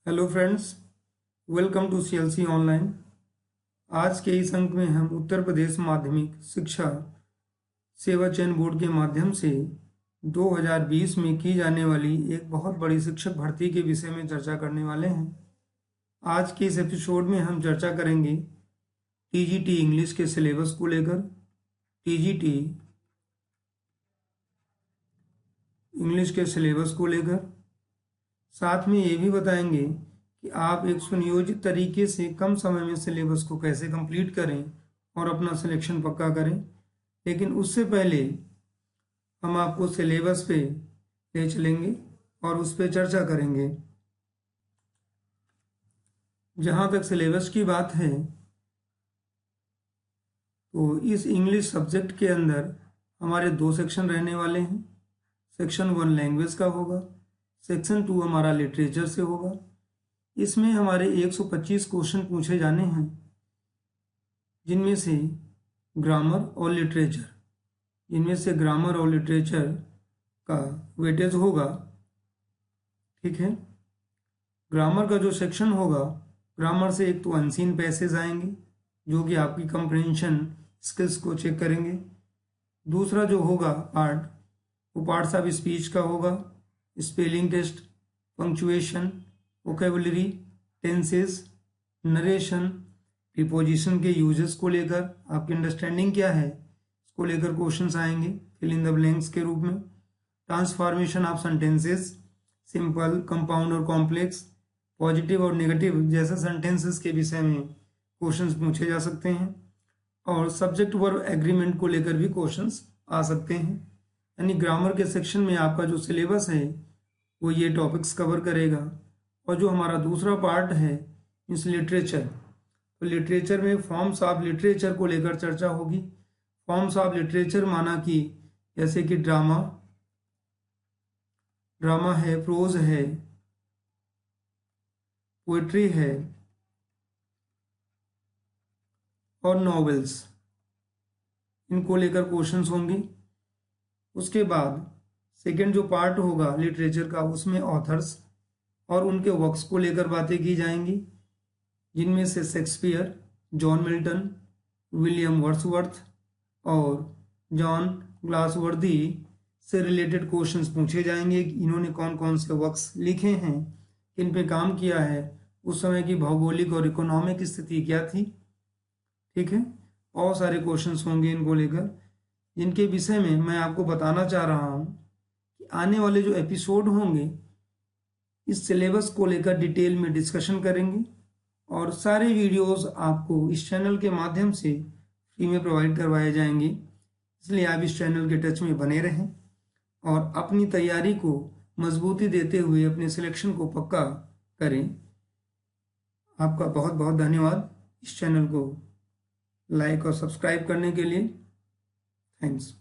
Hello friends, welcome to CLC online. आज के इस अंक में हम उत्तर प्रदेश माध्यमिक शिक्षा सेवा चयन बोर्ड के माध्यम से 2020 में की जाने वाली एक बहुत बड़ी शिक्षक भर्ती के विषय में चर्चा करने वाले हैं। आज के इस एपिसोड में हम चर्चा करेंगे टीजीटी इंग्लिश के सिलेबस को लेकर, टीजीटी इंग्लिश के सिलेबस को लेकर। साथ में ये भी बताएंगे कि आप एक सुनियोजित तरीके से कम समय में सिलेबस को कैसे कंप्लीट करें और अपना सिलेक्शन पक्का करें। लेकिन उससे पहले हम आपको सिलेबस पे ले चलेंगे और उस पर चर्चा करेंगे। जहाँ तक सिलेबस की बात है तो इस इंग्लिश सब्जेक्ट के अंदर हमारे 2 सेक्शन रहने वाले हैं। सेक्शन 1 लैंग्वेज का होगा, सेक्शन 2 हमारा लिटरेचर से होगा। इसमें हमारे 125 क्वेश्चन पूछे जाने हैं, जिनमें से ग्रामर और लिटरेचर का वेटेज होगा। ठीक है, ग्रामर का जो सेक्शन होगा, ग्रामर से एक तो अनसीन पैसेज आएंगे जो कि आपकी कंप्रहेंशन स्किल्स को चेक करेंगे। दूसरा जो होगा पार्ट, वो पार्ट्स ऑफ स्पीच का होगा, spelling test, punctuation, vocabulary, tenses, narration, preposition के यूजेस को लेकर आपकी अंडरस्टैंडिंग क्या है, इसको लेकर क्वेश्चंस आएंगे फिल इन द ब्लैंक्स के रूप में। Transformation of sentences, simple, compound और कॉम्प्लेक्स, पॉजिटिव और नेगेटिव जैसे सेंटेंसेस के विषय में क्वेश्चंस पूछे जा सकते हैं। और सब्जेक्ट वर्ब एग्रीमेंट को लेकर भी क्वेश्चंस आ सकते हैं। यानी ग्रामर के सेक्शन में आपका जो सिलेबस है वो ये टॉपिक्स कवर करेगा। और जो हमारा दूसरा पार्ट है इस लिटरेचर, तो लिटरेचर में फॉर्म्स ऑफ लिटरेचर को लेकर चर्चा होगी। फॉर्म्स ऑफ लिटरेचर माना कि जैसे कि ड्रामा है, प्रोज है, पोएट्री है और नॉवेल्स, इनको लेकर क्वेश्चंस होंगे। उसके बाद सेकंड जो पार्ट होगा लिटरेचर का, उसमें ऑथर्स और उनके वर्क्स को लेकर बातें की जाएंगी, जिनमें से Shakespeare, John Milton, William Wordsworth और जॉन ग्लासवर्दी से रिलेटेड क्वेश्चंस पूछे जाएंगे कि इन्होंने कौन कौन से वर्क्स लिखे हैं, किन पे काम किया है, उस समय की भौगोलिक और इकोनॉमिक स्थिति क्या थी। ठीक है, बहुत सारे क्वेश्चंस होंगे इनको लेकर, जिनके विषय में मैं आपको बताना चाह रहा हूँ कि आने वाले जो एपिसोड होंगे इस सिलेबस को लेकर डिटेल में डिस्कशन करेंगे और सारे वीडियोस आपको इस चैनल के माध्यम से फ्री में प्रोवाइड करवाए जाएंगे। इसलिए आप इस चैनल के टच में बने रहें और अपनी तैयारी को मजबूती देते हुए अपने सिलेक्शन को पक्का करें। आपका बहुत बहुत धन्यवाद इस चैनल को लाइक और सब्सक्राइब करने के लिए। थैंक्स।